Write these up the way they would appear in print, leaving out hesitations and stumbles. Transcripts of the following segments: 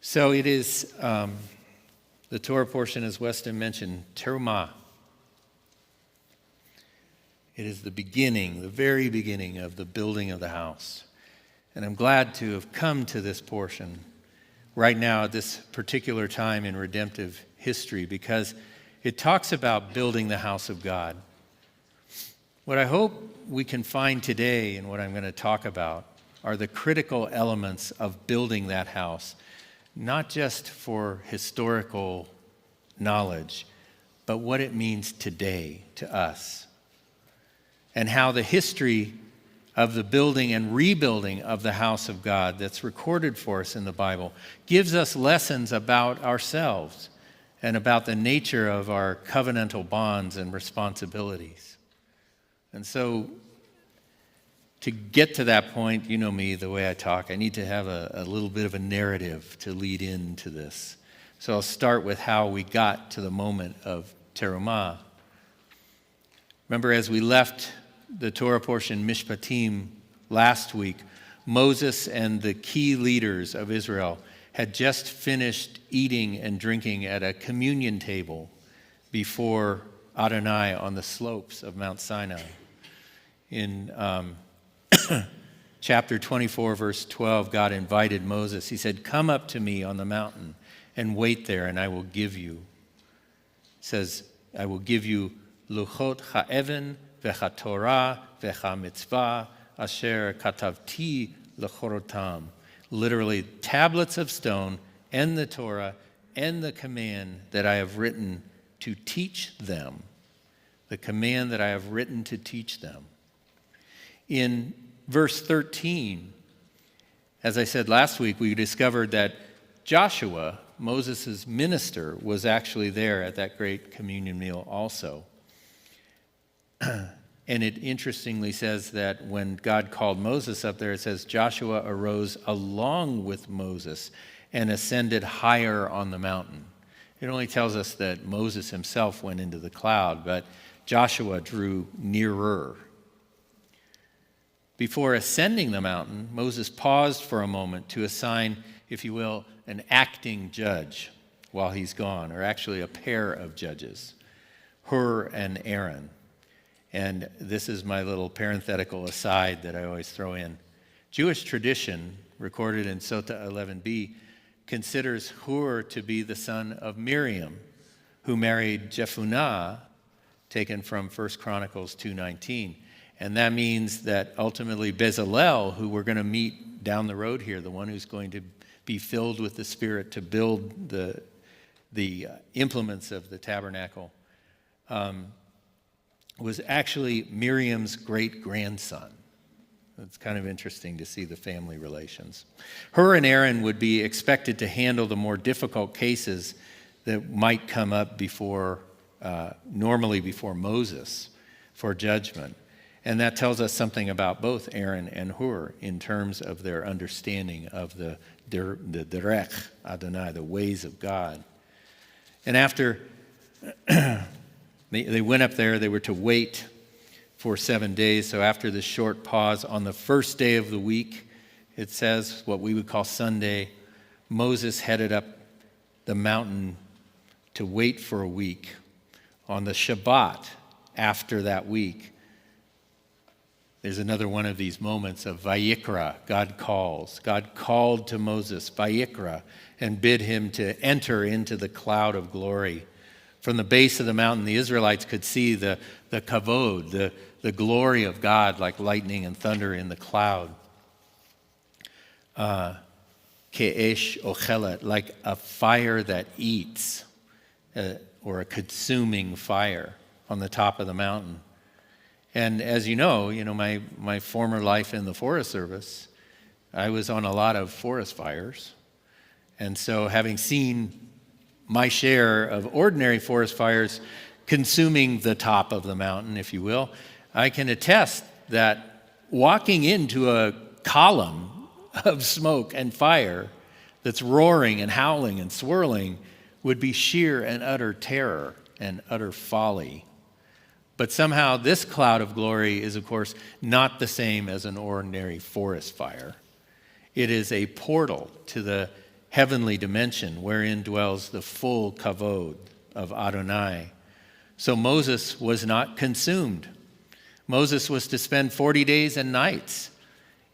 So it is, the Torah portion, as Weston mentioned, terumah. It is the beginning, the very beginning of the building of the house. And I'm glad to have come to this portion right now at this particular time in redemptive history, because it talks about building the house of God. What I hope we can find today and what I'm going to talk about are the critical elements of building that house, not just for historical knowledge, but what it means today to us, and how the history of the building and rebuilding of the house of God that's recorded for us in the Bible gives us lessons about ourselves and about the nature of our covenantal bonds and responsibilities. And so to get to that point, you know me, the way I talk, I need to have a little bit of a narrative to lead into this. So I'll start with how we got to the moment of terumah. Remember, as we left the Torah portion, Mishpatim, last week, Moses and the key leaders of Israel had just finished eating and drinking at a communion table before Adonai on the slopes of Mount Sinai. In chapter 24, verse 12, God invited Moses. He said, "Come up to me on the mountain and wait there, and I will give you." It says, "I will give you luchot ha'even v'cha Torah v'cha mitzvah asher katavti lechorotam." Literally, tablets of stone and the Torah and the command that I have written to teach them. The command that I have written to teach them. In verse 13, as I said last week, we discovered that Joshua, Moses' minister, was actually there at that great communion meal also. And it interestingly says that when God called Moses up there, it says Joshua arose along with Moses and ascended higher on the mountain. It only tells us that Moses himself went into the cloud, but Joshua drew nearer. Before ascending the mountain, Moses paused for a moment to assign, if you will, an acting judge while he's gone, or actually a pair of judges, Hur and Aaron. And this is my little parenthetical aside that I always throw in. Jewish tradition, recorded in Sota 11b, considers Hur to be the son of Miriam, who married Jephunneh, taken from 1 Chronicles 2:19. And that means that ultimately Bezalel, who we're going to meet down the road here, the one who's going to be filled with the Spirit to build the implements of the tabernacle, was actually Miriam's great-grandson. It's kind of interesting to see the family relations. Hur and Aaron would be expected to handle the more difficult cases that might come up normally before Moses for judgment. And that tells us something about both Aaron and Hur in terms of their understanding of the derech Adonai, the ways of God. And after they went up there, they were to wait for 7 days. So after this short pause, on the first day of the week, it says what we would call Sunday, Moses headed up the mountain to wait for a week. On the Shabbat after that week, there's another one of these moments of Vayikra, God calls. God called to Moses, Vayikra, and bid him to enter into the cloud of glory. From the base of the mountain, the Israelites could see the kavod, the glory of God, like lightning and thunder in the cloud. Ke'esh ochelet, like a fire that eats, or a consuming fire on the top of the mountain. And as you know, my former life in the Forest Service, I was on a lot of forest fires. And so having seen my share of ordinary forest fires consuming the top of the mountain, if you will, I can attest that walking into a column of smoke and fire that's roaring and howling and swirling would be sheer and utter terror and utter folly. But somehow this cloud of glory is, of course, not the same as an ordinary forest fire. It is a portal to the heavenly dimension wherein dwells the full kavod of Adonai. So Moses was not consumed. Moses was to spend 40 days and nights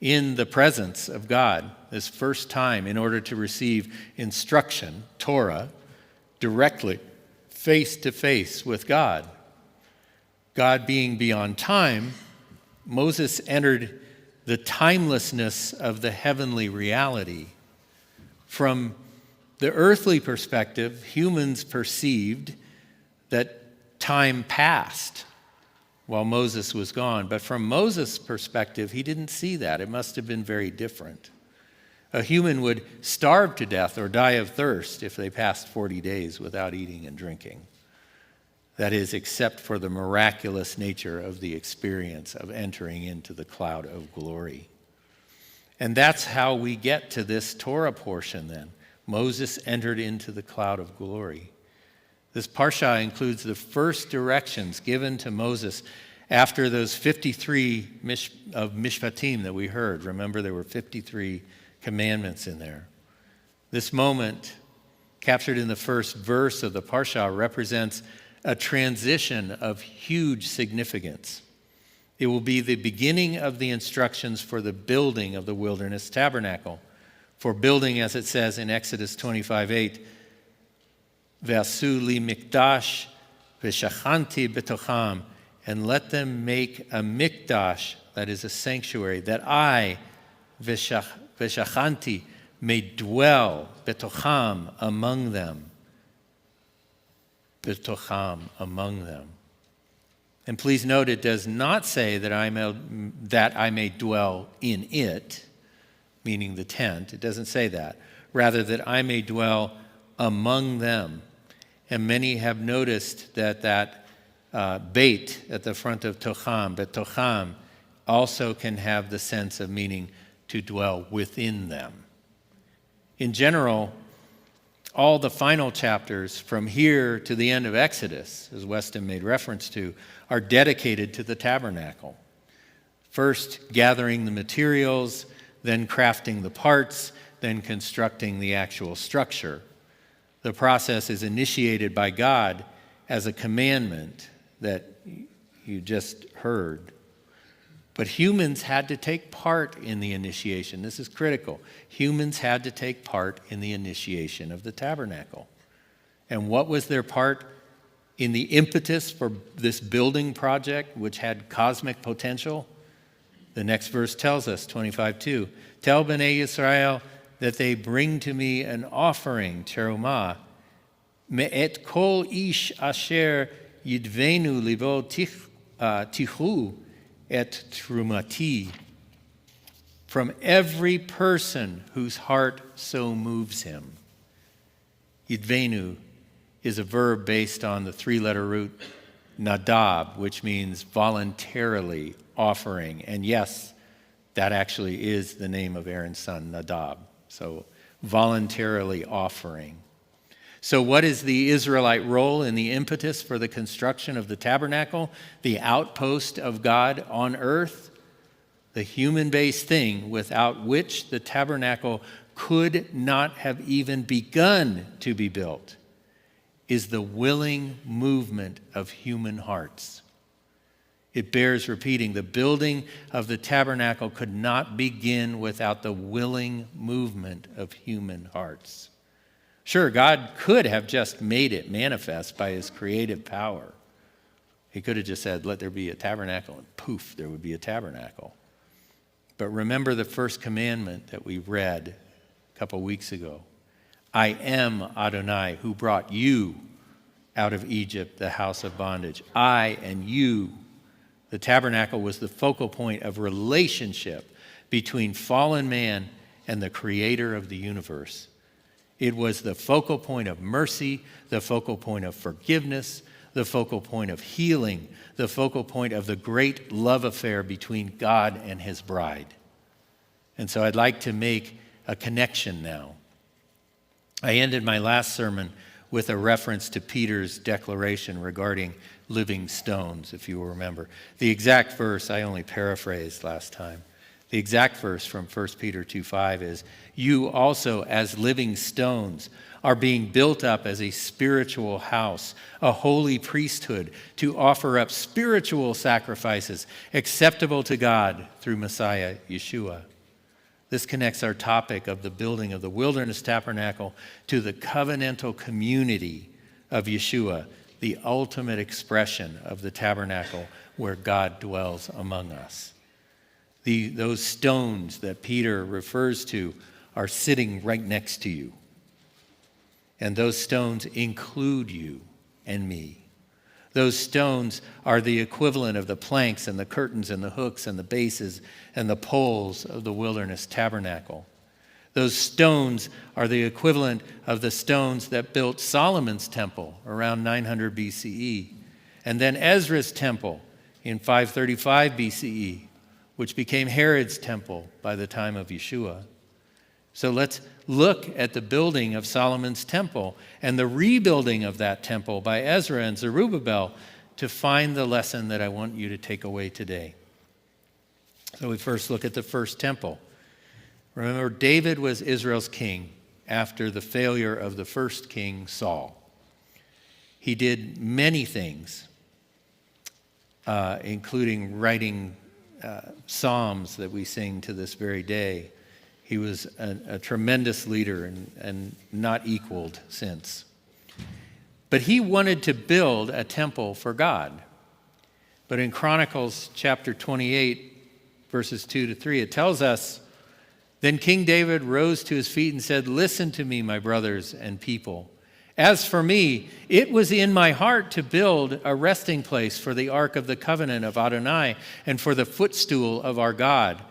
in the presence of God, this first time, in order to receive instruction, Torah, directly, face to face with God. God being beyond time, Moses entered the timelessness of the heavenly reality. From the earthly perspective, humans perceived that time passed while Moses was gone. But from Moses' perspective, he didn't see that. It must have been very different. A human would starve to death or die of thirst if they passed 40 days without eating and drinking. That is, except for the miraculous nature of the experience of entering into the cloud of glory. And that's how we get to this Torah portion then. Moses entered into the cloud of glory. This parsha includes the first directions given to Moses after those 53 of Mishpatim that we heard. Remember, there were 53 commandments in there. This moment, captured in the first verse of the parsha, represents a transition of huge significance. It will be the beginning of the instructions for the building of the wilderness tabernacle. For building, as it says in Exodus 25:8, V'asu li mikdash v'shachanti betocham, and let them make a mikdash, that is a sanctuary, that I, v'shachanti, may dwell betocham, among them. Betocham, among them. And please note, it does not say that I may dwell in it, meaning the tent. It doesn't say that. Rather, that I may dwell among them. And many have noticed that beit at the front of tocham, but tocham also can have the sense of meaning to dwell within them. In general, all the final chapters from here to the end of Exodus, as Weston made reference to, are dedicated to the tabernacle. First, gathering the materials, then crafting the parts, then constructing the actual structure. The process is initiated by God as a commandment that you just heard. But humans had to take part in the initiation. This is critical. Humans had to take part in the initiation of the tabernacle. And what was their part in the impetus for this building project, which had cosmic potential? The next verse tells us, 25:2, tell Bnei Yisrael that they bring to me an offering, terumah, me'et kol ish asher yidvenu libo tichu et trumati, from every person whose heart so moves him. Yidvenu is a verb based on the three-letter root nadab, which means voluntarily offering. And yes, that actually is the name of Aaron's son, Nadab. So voluntarily offering. So what is the Israelite role in the impetus for the construction of the tabernacle, the outpost of God on earth? The human-based thing without which the tabernacle could not have even begun to be built is the willing movement of human hearts. It bears repeating. The building of the tabernacle could not begin without the willing movement of human hearts. Sure, God could have just made it manifest by his creative power. He could have just said, let there be a tabernacle, and poof, there would be a tabernacle. But remember the first commandment that we read a couple weeks ago. I am Adonai, who brought you out of Egypt, the house of bondage. I and you. The tabernacle was the focal point of relationship between fallen man and the creator of the universe. It was the focal point of mercy, the focal point of forgiveness, the focal point of healing, the focal point of the great love affair between God and his bride. And so I'd like to make a connection now. I ended my last sermon with a reference to Peter's declaration regarding living stones, if you will remember. The exact verse I only paraphrased last time. The exact verse from 1 Peter 2:5 is, "You also, as living stones, are being built up as a spiritual house, a holy priesthood, to offer up spiritual sacrifices acceptable to God through Messiah Yeshua." This connects our topic of the building of the wilderness tabernacle to the covenantal community of Yeshua, the ultimate expression of the tabernacle where God dwells among us. Those stones that Peter refers to are sitting right next to you. And those stones include you and me. Those stones are the equivalent of the planks and the curtains and the hooks and the bases and the poles of the wilderness tabernacle. Those stones are the equivalent of the stones that built Solomon's temple around 900 BCE, and then Ezra's temple in 535 BCE, which became Herod's temple by the time of Yeshua. So let's look at the building of Solomon's temple and the rebuilding of that temple by Ezra and Zerubbabel to find the lesson that I want you to take away today. So we first look at the first temple. Remember, David was Israel's king after the failure of the first king, Saul. He did many things, including writing psalms that we sing to this very day. He was a tremendous leader and not equaled since. But he wanted to build a temple for God. But in Chronicles chapter 28, verses 2-3, it tells us, "Then King David rose to his feet and said, 'Listen to me, my brothers and people. As for me, it was in my heart to build a resting place for the ark of the covenant of Adonai and for the footstool of our God.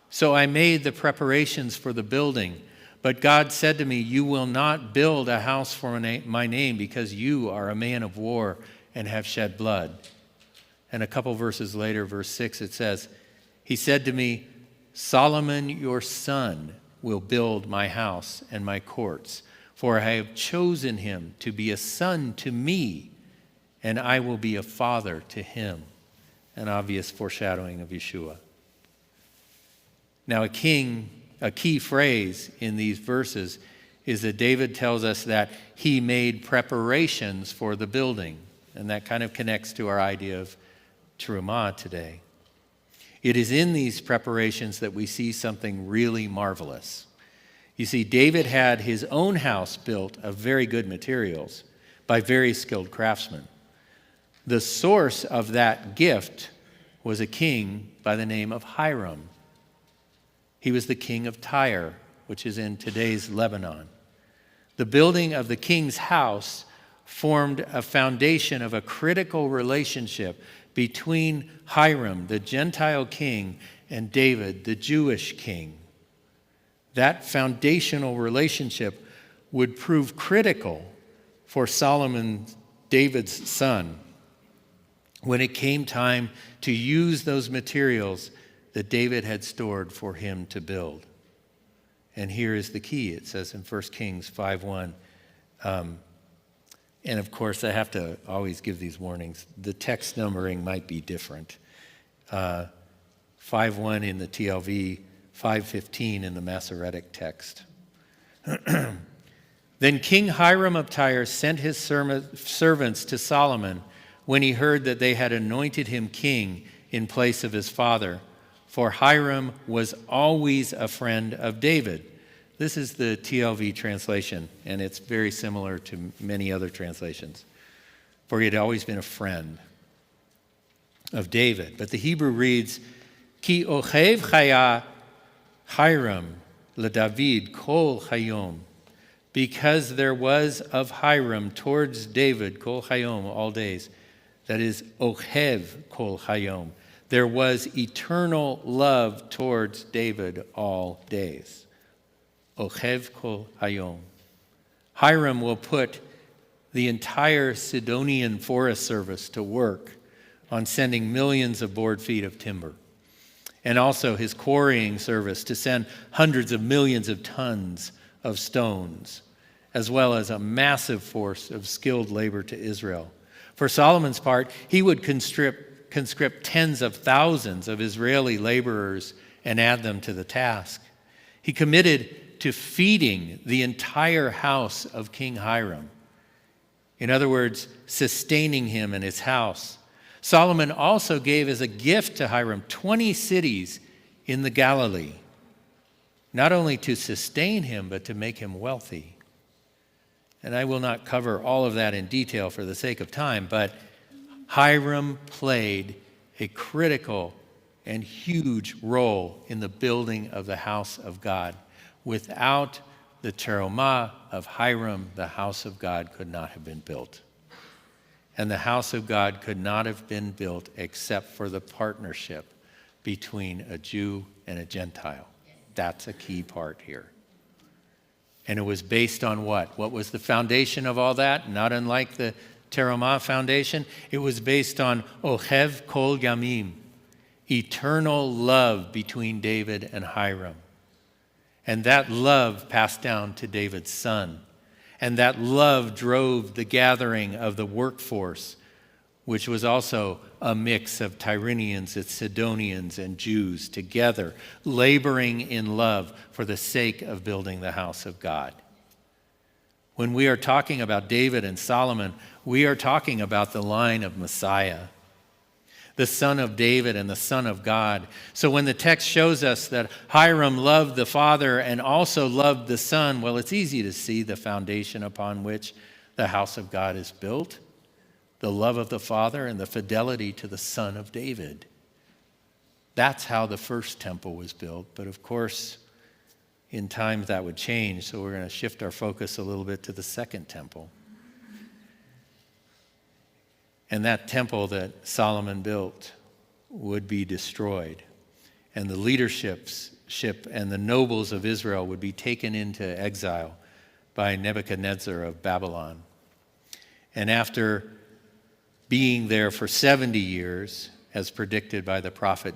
So I made the preparations for the building. But God said to me, you will not build a house for my name because you are a man of war and have shed blood.'" And a couple verses later, verse 6, it says, "He said to me, 'Solomon your son will build my house and my courts, for I have chosen him to be a son to me, and I will be a father to him.'" An obvious foreshadowing of Yeshua. Now, a key phrase in these verses is that David tells us that he made preparations for the building. And that kind of connects to our idea of terumah today. It is in these preparations that we see something really marvelous. You see, David had his own house built of very good materials by very skilled craftsmen. The source of that gift was a king by the name of Hiram. He was the king of Tyre, which is in today's Lebanon. The building of the king's house formed a foundation of a critical relationship between Hiram, the Gentile king, and David, the Jewish king. That foundational relationship would prove critical for Solomon, David's son, when it came time to use those materials that David had stored for him to build. And here is the key. It says in 1 Kings 5:1, and of course I have to always give these warnings. The text numbering might be different. 5:1 in the TLV, 5:15 in the Masoretic text. "Then King Hiram of Tyre sent his servants to Solomon when he heard that they had anointed him king in place of his father. For Hiram was always a friend of David." This is the TLV translation, and it's very similar to many other translations. For he had always been a friend of David. But the Hebrew reads, "Ki ochev chaya Hiram leDavid kol hayom." Because there was of Hiram towards David kol hayom, all days. That is, ochev kol hayom. There was eternal love towards David all days. Ochev kol hayom. Hiram will put the entire Sidonian Forest Service to work on sending millions of board feet of timber, and also his quarrying service to send hundreds of millions of tons of stones, as well as a massive force of skilled labor to Israel. For Solomon's part, he would conscript tens of thousands of Israeli laborers and add them to the task. He committed to feeding the entire house of King Hiram. In other words, sustaining him and his house. Solomon also gave as a gift to Hiram 20 cities in the Galilee, not only to sustain him, but to make him wealthy. And I will not cover all of that in detail for the sake of time, but Hiram played a critical and huge role in the building of the house of God. Without the terumah of Hiram, the house of God could not have been built. And the house of God could not have been built except for the partnership between a Jew and a Gentile. That's a key part here. And it was based on what? What was the foundation of all that? Not unlike the terumah foundation. It was based on Ohev Kol Yamim, eternal love between David and Hiram. And that love passed down to David's son. And that love drove the gathering of the workforce, which was also a mix of Tyrians and Sidonians and Jews together, laboring in love for the sake of building the house of God. When we are talking about David and Solomon, we are talking about the line of Messiah, the son of David and the son of God. So when the text shows us that Hiram loved the father and also loved the son, well, it's easy to see the foundation upon which the house of God is built, the love of the father and the fidelity to the son of David. That's how the first temple was built. But of course, in time that would change, so we're going to shift our focus a little bit to the second temple. And that temple that Solomon built would be destroyed. And the leadership and the nobles of Israel would be taken into exile by Nebuchadnezzar of Babylon. And after being there for 70 years, as predicted by the prophet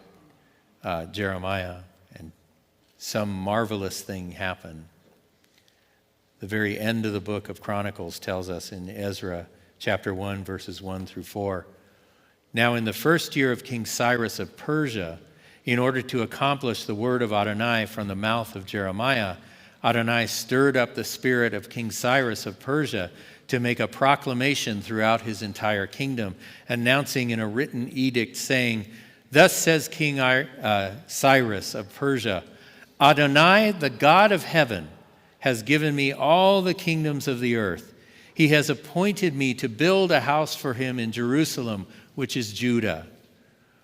Jeremiah, and some marvelous thing happened. The very end of the book of Chronicles tells us in Ezra chapter 1, verses 1 through 4. Now in the first year of King Cyrus of Persia, in order to accomplish the word of Adonai from the mouth of Jeremiah, Adonai stirred up the spirit of King Cyrus of Persia to make a proclamation throughout his entire kingdom, announcing in a written edict saying, "Thus says King Cyrus of Persia, Adonai, the God of heaven, has given me all the kingdoms of the earth. He has appointed me to build a house for him in Jerusalem, which is Judah.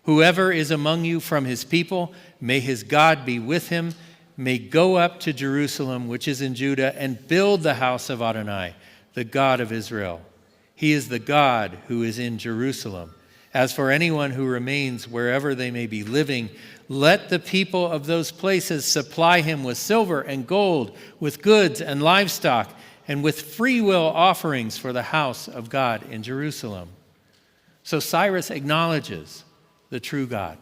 Whoever is among you from his people, may his God be with him, may go up to Jerusalem, which is in Judah, and build the house of Adonai, the God of Israel. He is the God who is in Jerusalem. As for anyone who remains wherever they may be living, let the people of those places supply him with silver and gold, with goods and livestock, and with free will offerings for the house of God in Jerusalem." So Cyrus acknowledges the true God,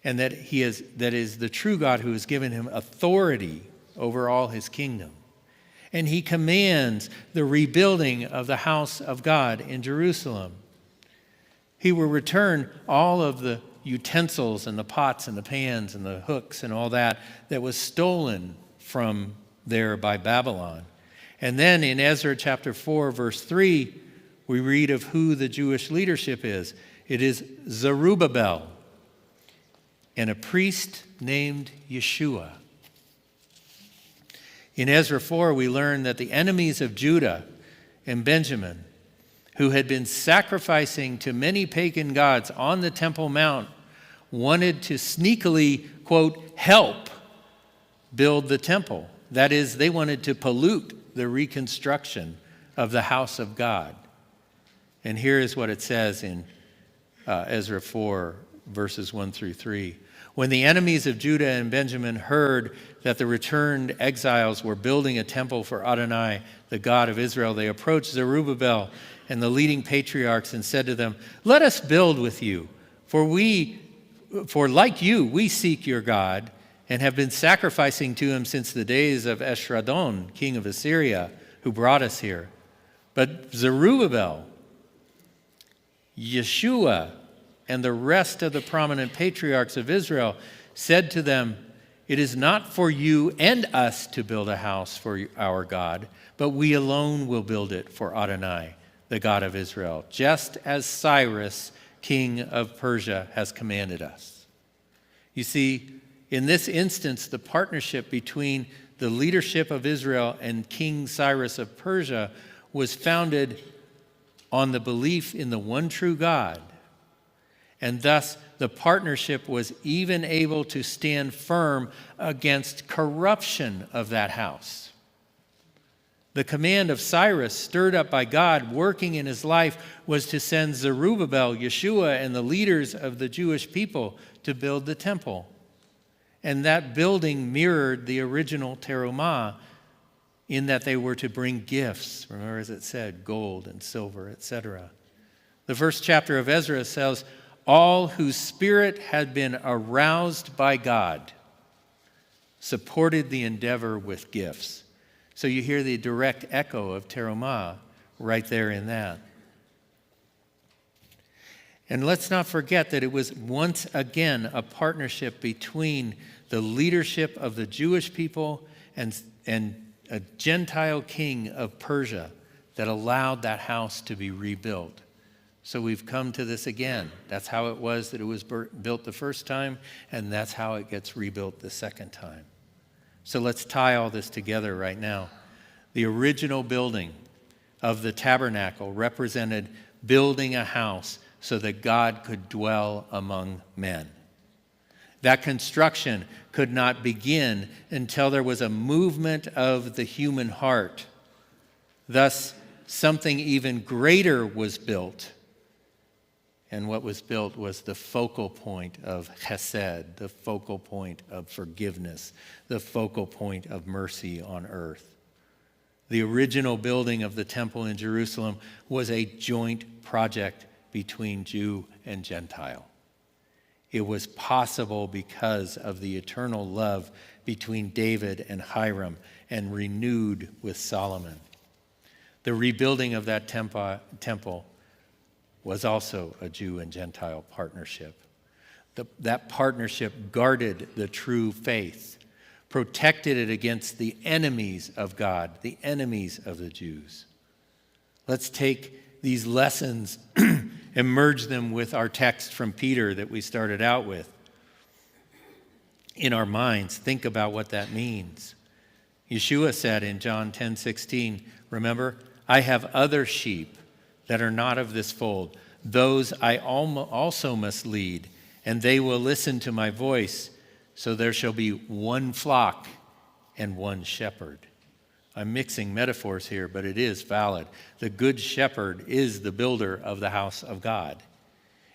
and that is the true God who has given him authority over all his kingdom. And he commands the rebuilding of the house of God in Jerusalem. He will return all of the utensils and the pots and the pans and the hooks and all that was stolen from there by Babylon. And then in Ezra chapter 4, verse 3, we read of who the Jewish leadership is. It is Zerubbabel and a priest named Yeshua. In Ezra 4, we learn that the enemies of Judah and Benjamin, who had been sacrificing to many pagan gods on the Temple Mount, wanted to sneakily, quote, help build the temple. That is, they wanted to pollute the reconstruction of the house of God. And here is what it says in Ezra 4, verses 1 through 3. When the enemies of Judah and Benjamin heard that the returned exiles were building a temple for Adonai, the God of Israel, they approached Zerubbabel and the leading patriarchs and said to them, "Let us build with you, for like you, we seek your God and have been sacrificing to him since the days of Esarhaddon, king of Assyria, who brought us here. But Zerubbabel, Yeshua, and the rest of the prominent patriarchs of Israel said to them, "It is not for you and us to build a house for our God, but we alone will build it for Adonai, the God of Israel, just as Cyrus, king of Persia, has commanded us." You see, in this instance, the partnership between the leadership of Israel and King Cyrus of Persia was founded on the belief in the one true God. And thus, the partnership was even able to stand firm against corruption of that house. The command of Cyrus, stirred up by God, working in his life, was to send Zerubbabel, Yeshua, and the leaders of the Jewish people to build the temple. And that building mirrored the original terumah in that they were to bring gifts. Remember, as it said, gold and silver, etc. The first chapter of Ezra says, all whose spirit had been aroused by God supported the endeavor with gifts. So you hear the direct echo of terumah right there in that. And let's not forget that it was once again a partnership between the leadership of the Jewish people and a Gentile king of Persia that allowed that house to be rebuilt. So we've come to this again. That's how it was that it was built the first time, and that's how it gets rebuilt the second time. So let's tie all this together right now. The original building of the tabernacle represented building a house so that God could dwell among men. That construction could not begin until there was a movement of the human heart. Thus, something even greater was built. And what was built was the focal point of chesed, the focal point of forgiveness, the focal point of mercy on earth. The original building of the temple in Jerusalem was a joint project between Jew and Gentile. It was possible because of the eternal love between David and Hiram and renewed with Solomon. The rebuilding of that temple was also a Jew and Gentile partnership. That partnership guarded the true faith, protected it against the enemies of God, the enemies of the Jews. Let's take these lessons and merge them with our text from Peter that we started out with. In our minds, think about what that means. Yeshua said in John 10:16, remember, I have other sheep that are not of this fold. Those I also must lead, and they will listen to my voice. So there shall be one flock and one shepherd. I'm mixing metaphors here, but it is valid. The good shepherd is the builder of the house of God.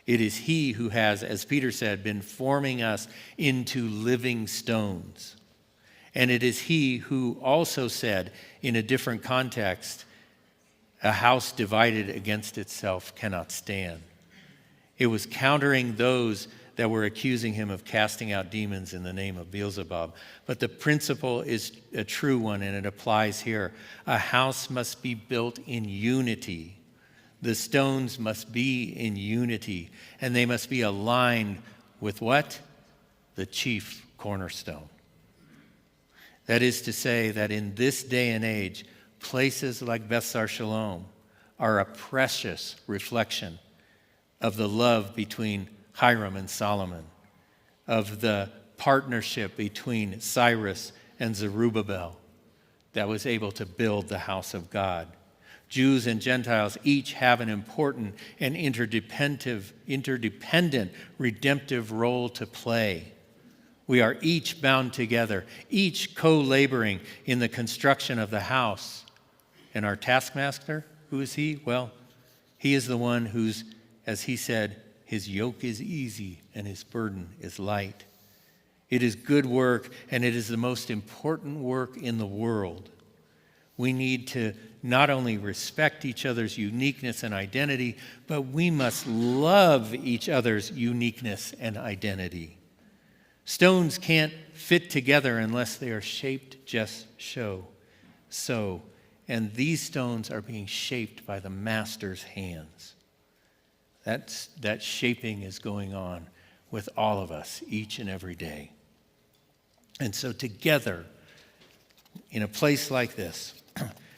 It is he who has, as Peter said, been forming us into living stones. And it is he who also said, in a different context, a house divided against itself cannot stand. It was countering those that were accusing him of casting out demons in the name of Beelzebub. But the principle is a true one, and it applies here. A house must be built in unity. The stones must be in unity, and they must be aligned with what? The chief cornerstone. That is to say that in this day and age, places like Beth Shalom are a precious reflection of the love between Hiram and Solomon, of the partnership between Cyrus and Zerubbabel that was able to build the house of God. Jews and Gentiles each have an important and interdependent redemptive role to play. We are each bound together, each co-laboring in the construction of the house. And our taskmaster, who is he? Well, he is the one who's, as he said, his yoke is easy and his burden is light. It is good work, and it is the most important work in the world. We need to not only respect each other's uniqueness and identity, but we must love each other's uniqueness and identity. Stones can't fit together unless they are shaped just so. And these stones are being shaped by the master's hands. That shaping is going on with all of us each and every day. And so together, in a place like this,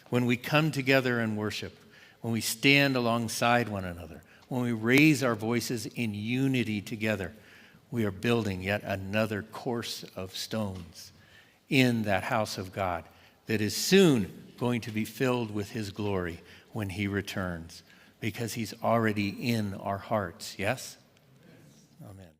when we come together and worship, when we stand alongside one another, when we raise our voices in unity together, we are building yet another course of stones in that house of God that is soon going to be filled with his glory when he returns, because he's already in our hearts. Yes? Amen.